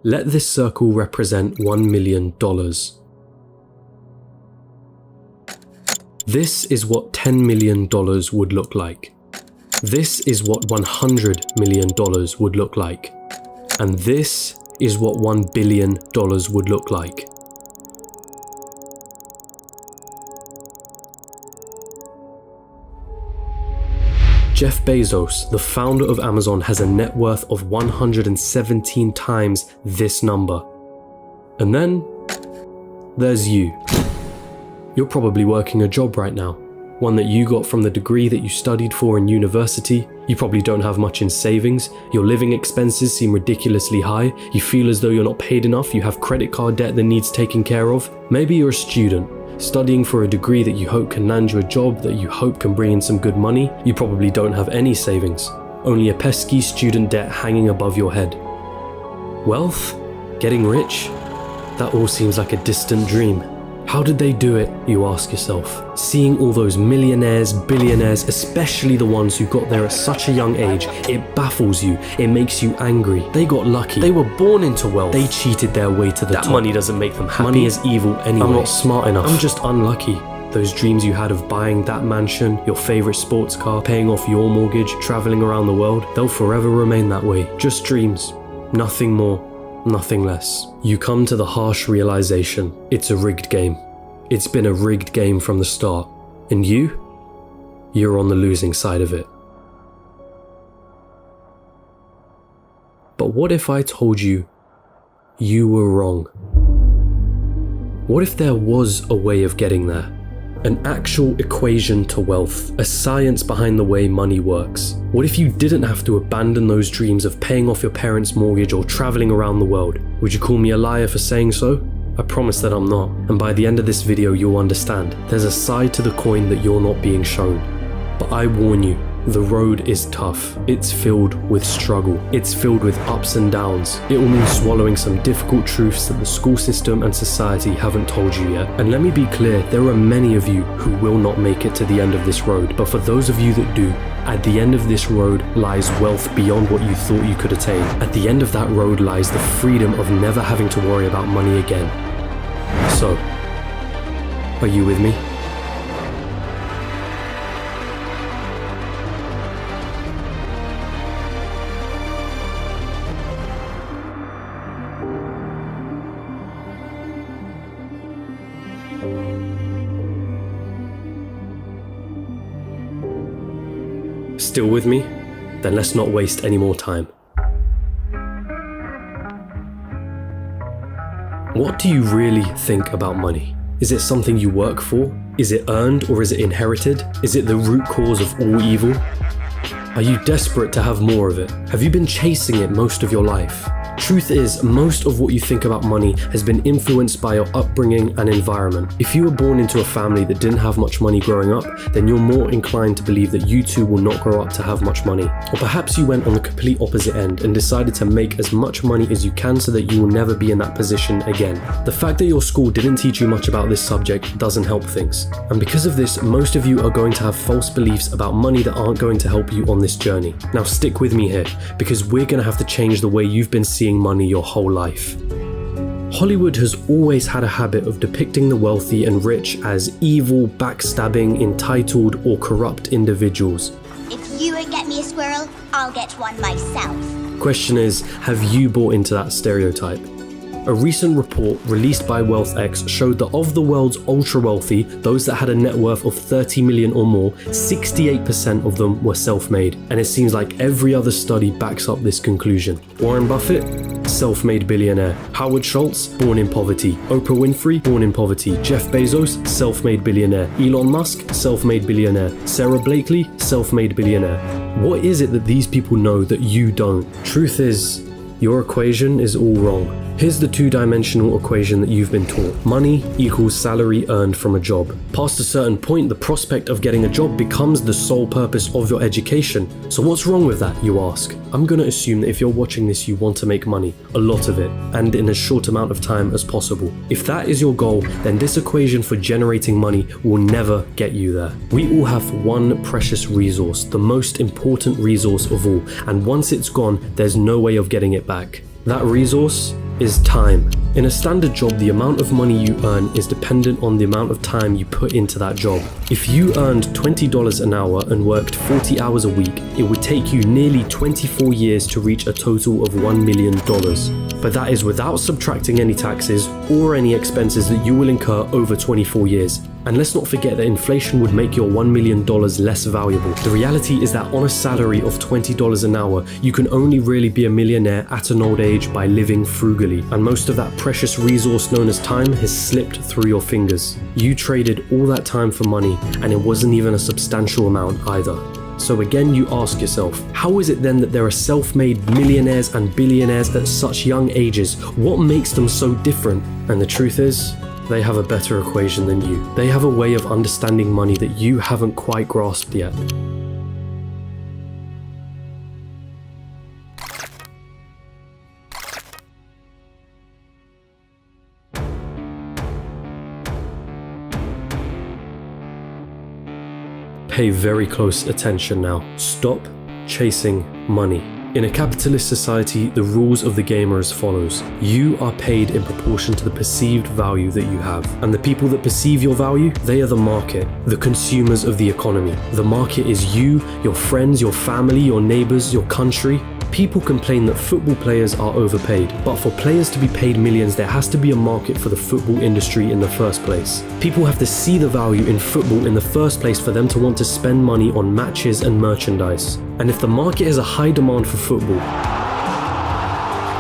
Let this circle represent $1 million. This is what $10 million would look like. This is what $100 million would look like. And this is what $1 billion would look like. Jeff Bezos, the founder of Amazon, has a net worth of 117 times this number. And then there's you. You're probably working a job right now, one that you got from the degree that you studied for in university. You probably don't have much in savings, your living expenses seem ridiculously high, you feel as though you're not paid enough, you have credit card debt that needs taken care of. Maybe you're a student, studying for a degree that you hope can land you a job that you hope can bring in some good money. You probably don't have any savings, only a pesky student debt hanging above your head. Wealth? Getting rich? That all seems like a distant dream. How did they do it, you ask yourself? Seeing all those millionaires, billionaires, especially the ones who got there at such a young age, it baffles you, it makes you angry. They got lucky, they were born into wealth, they cheated their way to the top. That money doesn't make them happy. Money is evil anyway. I'm not smart enough, I'm just unlucky. Those dreams you had of buying that mansion, your favorite sports car, paying off your mortgage, traveling around the world, they'll forever remain that way. Just dreams, nothing more. Nothing less. You come to the harsh realization, it's a rigged game. It's been a rigged game from the start. And you're on the losing side of it. But what if I told you you were wrong? What if there was a way of getting there? An actual equation to wealth, a science behind the way money works. What if you didn't have to abandon those dreams of paying off your parents' mortgage or traveling around the world? Would you call me a liar for saying so? I promise that I'm not, and by the end of this video you'll understand. There's a side to the coin that you're not being shown. But I warn you, the road is tough. It's filled with struggle. It's filled with ups and downs. It will mean swallowing some difficult truths that the school system and society haven't told you yet. And let me be clear, there are many of you who will not make it to the end of this road. But for those of you that do, at the end of this road lies wealth beyond what you thought you could attain. At the end of that road lies the freedom of never having to worry about money again. So, are you with me? Still with me? Then let's not waste any more time. What do you really think about money? Is it something you work for? Is it earned or is it inherited? Is it the root cause of all evil? Are you desperate to have more of it? Have you been chasing it most of your life? Truth is, most of what you think about money has been influenced by your upbringing and environment. If you were born into a family that didn't have much money growing up, then you're more inclined to believe that you too will not grow up to have much money. Or perhaps you went on the complete opposite end and decided to make as much money as you can so that you will never be in that position again. The fact that your school didn't teach you much about this subject doesn't help things. And because of this, most of you are going to have false beliefs about money that aren't going to help you on this journey. Now stick with me here, because we're going to have to change the way you've been seeing money your whole life. Hollywood has always had a habit of depicting the wealthy and rich as evil, backstabbing, entitled, or corrupt individuals. If you won't get me a squirrel, I'll get one myself. Question is, have you bought into that stereotype? A recent report released by WealthX showed that of the world's ultra-wealthy, those that had a net worth of 30 million or more, 68% of them were self-made. And it seems like every other study backs up this conclusion. Warren Buffett? Self-made billionaire. Howard Schultz? Born in poverty. Oprah Winfrey? Born in poverty. Jeff Bezos? Self-made billionaire. Elon Musk? Self-made billionaire. Sarah Blakely? Self-made billionaire. What is it that these people know that you don't? Truth is, your equation is all wrong. Here's the two-dimensional equation that you've been taught. Money equals salary earned from a job. Past a certain point, the prospect of getting a job becomes the sole purpose of your education. So what's wrong with that, you ask? I'm gonna assume that if you're watching this, you want to make money, a lot of it, and in as short amount of time as possible. If that is your goal, then this equation for generating money will never get you there. We all have one precious resource, the most important resource of all, and once it's gone, there's no way of getting it back. That resource is time. In a standard job, the amount of money you earn is dependent on the amount of time you put into that job. If you earned $20 an hour and worked 40 hours a week, it would take you nearly 24 years to reach a total of $1 million. But that is without subtracting any taxes or any expenses that you will incur over 24 years. And let's not forget that inflation would make your $1 million less valuable. The reality is that on a salary of $20 an hour, you can only really be a millionaire at an old age by living frugally. And most of that precious resource known as time has slipped through your fingers. You traded all that time for money, and it wasn't even a substantial amount either. So again, you ask yourself, how is it then that there are self-made millionaires and billionaires at such young ages? What makes them so different? And the truth is, they have a better equation than you. They have a way of understanding money that you haven't quite grasped yet. Pay very close attention now. Stop chasing money. In a capitalist society, the rules of the game are as follows. You are paid in proportion to the perceived value that you have. And the people that perceive your value, they are the market, the consumers of the economy. The market is you, your friends, your family, your neighbors, your country. People complain that football players are overpaid, but for players to be paid millions, there has to be a market for the football industry in the first place. People have to see the value in football in the first place for them to want to spend money on matches and merchandise. And if the market has a high demand for football,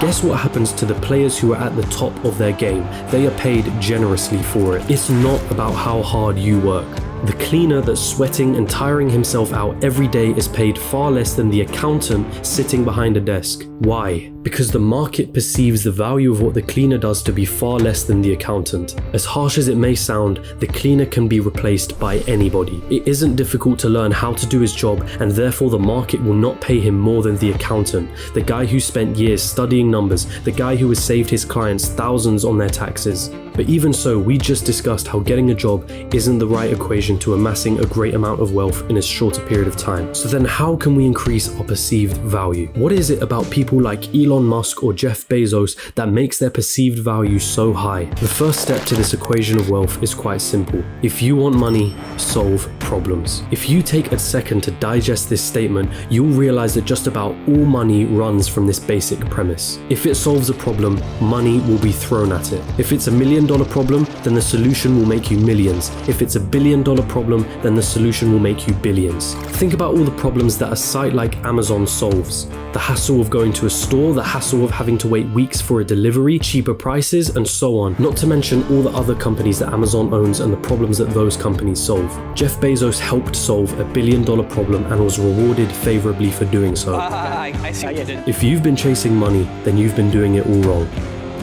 guess what happens to the players who are at the top of their game? They are paid generously for it. It's not about how hard you work. The cleaner that's sweating and tiring himself out every day is paid far less than the accountant sitting behind a desk. Why? Because the market perceives the value of what the cleaner does to be far less than the accountant. As harsh as it may sound, the cleaner can be replaced by anybody. It isn't difficult to learn how to do his job, and therefore the market will not pay him more than the accountant, the guy who spent years studying numbers, the guy who has saved his clients thousands on their taxes. But even so, we just discussed how getting a job isn't the right equation to amassing a great amount of wealth in a shorter period of time. So then how can we increase our perceived value? What is it about people like Elon Musk or Jeff Bezos that makes their perceived value so high? The first step to this equation of wealth is quite simple. If you want money, solve problems. If you take a second to digest this statement, you'll realize that just about all money runs from this basic premise. If it solves a problem, money will be thrown at it. If it's $1 million problem, then the solution will make you millions. If it's $1 billion problem, then the solution will make you billions. Think about all the problems that a site like Amazon solves. The hassle of going to a store, the hassle of having to wait weeks for a delivery, cheaper prices, and so on. Not to mention all the other companies that Amazon owns and the problems that those companies solve. Jeff Bezos helped solve $1 billion problem and was rewarded favorably for doing so. I see what you did. If you've been chasing money, then you've been doing it all wrong.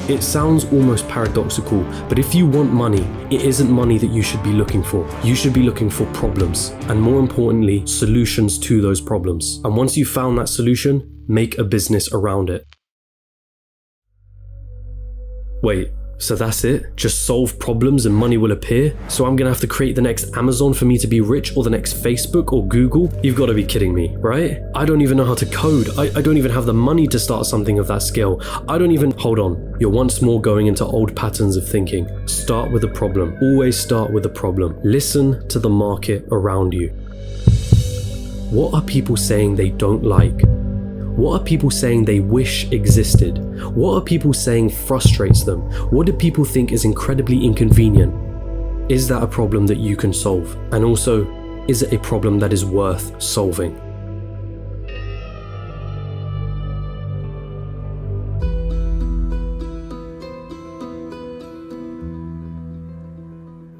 It sounds almost paradoxical, but if you want money, it isn't money that you should be looking for. You should be looking for problems, and more importantly, solutions to those problems. And once you've found that solution, make a business around it. Wait, so that's it? Just solve problems and money will appear? So I'm gonna have to create the next Amazon for me to be rich, or the next Facebook or Google? You've gotta be kidding me, right? I don't even know how to code. I don't even have the money to start something of that scale. Hold on. You're once more going into old patterns of thinking. Start with a problem. Always start with a problem. Listen to the market around you. What are people saying they don't like? What are people saying they wish existed? What are people saying frustrates them? What do people think is incredibly inconvenient? Is that a problem that you can solve? And also, is it a problem that is worth solving?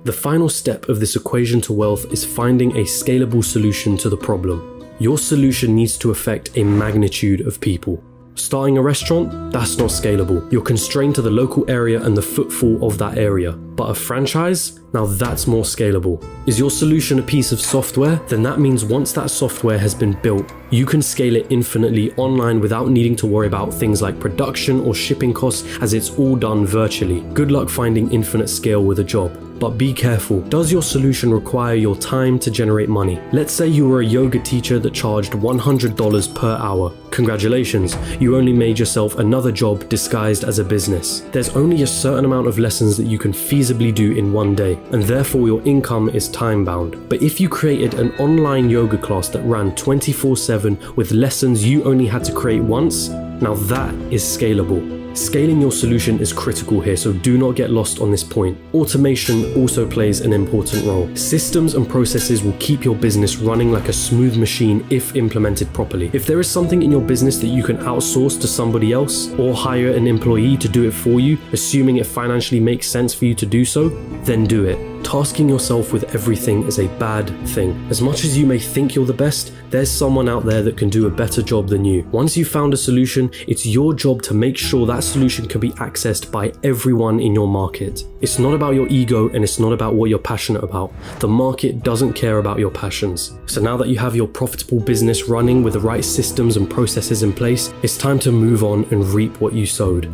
The final step of this equation to wealth is finding a scalable solution to the problem. Your solution needs to affect a magnitude of people. Starting a restaurant? That's not scalable. You're constrained to the local area and the footfall of that area. But a franchise? Now that's more scalable. Is your solution a piece of software? Then that means once that software has been built, you can scale it infinitely online without needing to worry about things like production or shipping costs, as it's all done virtually. Good luck finding infinite scale with a job. But be careful. Does your solution require your time to generate money? Let's say you were a yoga teacher that charged $100 per hour. Congratulations, you only made yourself another job disguised as a business. There's only a certain amount of lessons that you can feasibly do in one day, and therefore your income is time-bound. But if you created an online yoga class that ran 24/7 with lessons you only had to create once, now that is scalable. Scaling your solution is critical here, so do not get lost on this point. Automation also plays an important role. Systems and processes will keep your business running like a smooth machine if implemented properly. If there is something in your business that you can outsource to somebody else or hire an employee to do it for you, assuming it financially makes sense for you to do so, then do it. Tasking yourself with everything is a bad thing. As much as you may think you're the best, there's someone out there that can do a better job than you. Once you've found a solution, it's your job to make sure that solution can be accessed by everyone in your market. It's not about your ego and it's not about what you're passionate about. The market doesn't care about your passions. So now that you have your profitable business running with the right systems and processes in place, it's time to move on and reap what you sowed.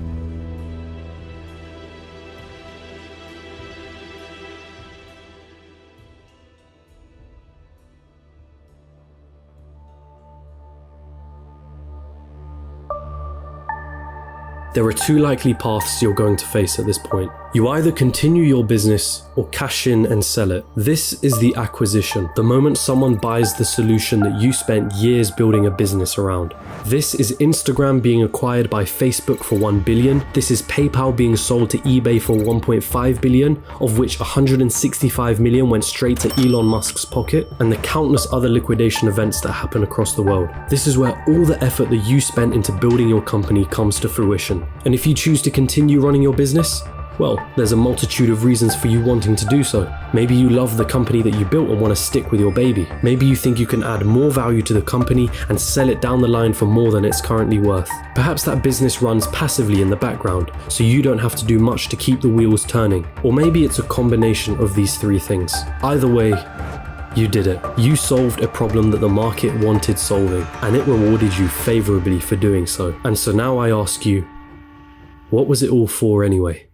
There are two likely paths you're going to face at this point. You either continue your business or cash in and sell it. This is the acquisition, the moment someone buys the solution that you spent years building a business around. This is Instagram being acquired by Facebook for $1 billion. This is PayPal being sold to eBay for $1.5 billion, of which $165 million went straight to Elon Musk's pocket, and the countless other liquidation events that happen across the world. This is where all the effort that you spent into building your company comes to fruition. And if you choose to continue running your business, well, there's a multitude of reasons for you wanting to do so. Maybe you love the company that you built and want to stick with your baby. Maybe you think you can add more value to the company and sell it down the line for more than it's currently worth. Perhaps that business runs passively in the background, so you don't have to do much to keep the wheels turning. Or maybe it's a combination of these three things. Either way, you did it. You solved a problem that the market wanted solving, and it rewarded you favorably for doing so. And so now I ask you, what was it all for anyway?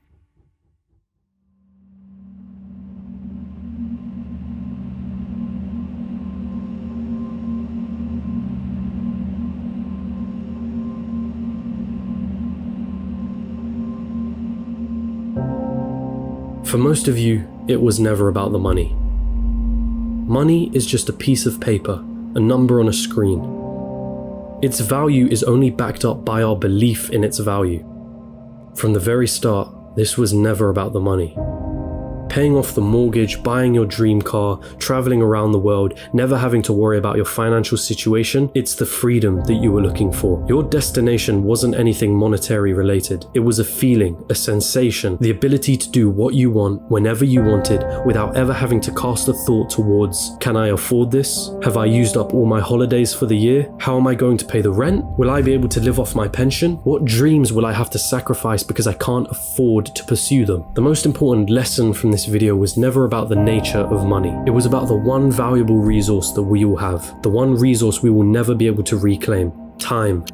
For most of you, it was never about the money. Money is just a piece of paper, a number on a screen. Its value is only backed up by our belief in its value. From the very start, this was never about the money. Paying off the mortgage, buying your dream car, traveling around the world, never having to worry about your financial situation, it's the freedom that you were looking for. Your destination wasn't anything monetary related. It was a feeling, a sensation, the ability to do what you want whenever you wanted without ever having to cast a thought towards, can I afford this? Have I used up all my holidays for the year? How am I going to pay the rent? Will I be able to live off my pension? What dreams will I have to sacrifice because I can't afford to pursue them? The most important lesson from this video was never about the nature of money. It was about the one valuable resource that we all have, the one resource we will never be able to reclaim: time.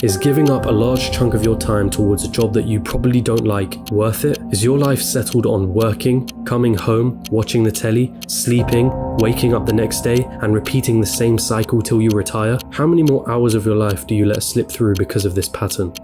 Is giving up a large chunk of your time towards a job that you probably don't like worth it? Is your life settled on working, coming home, watching the telly, sleeping, waking up the next day, and repeating the same cycle till you retire? How many more hours of your life do you let slip through because of this pattern?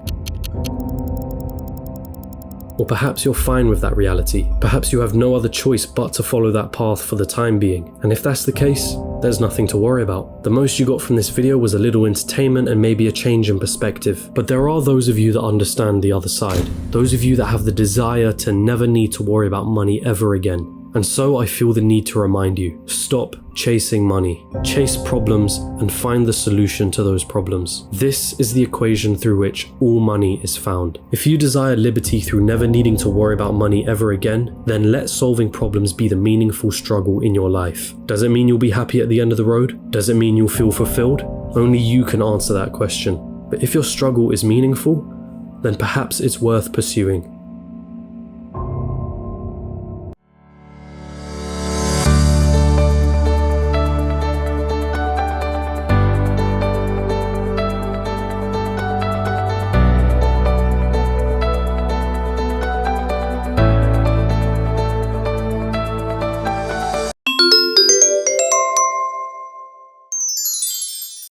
Or perhaps you're fine with that reality. Perhaps you have no other choice but to follow that path for the time being. And if that's the case, there's nothing to worry about. The most you got from this video was a little entertainment and maybe a change in perspective. But there are those of you that understand the other side. Those of you that have the desire to never need to worry about money ever again. And so I feel the need to remind you, stop chasing money. Chase problems and find the solution to those problems. This is the equation through which all money is found. If you desire liberty through never needing to worry about money ever again, then let solving problems be the meaningful struggle in your life. Does it mean you'll be happy at the end of the road? Does it mean you'll feel fulfilled? Only you can answer that question. But if your struggle is meaningful, then perhaps it's worth pursuing.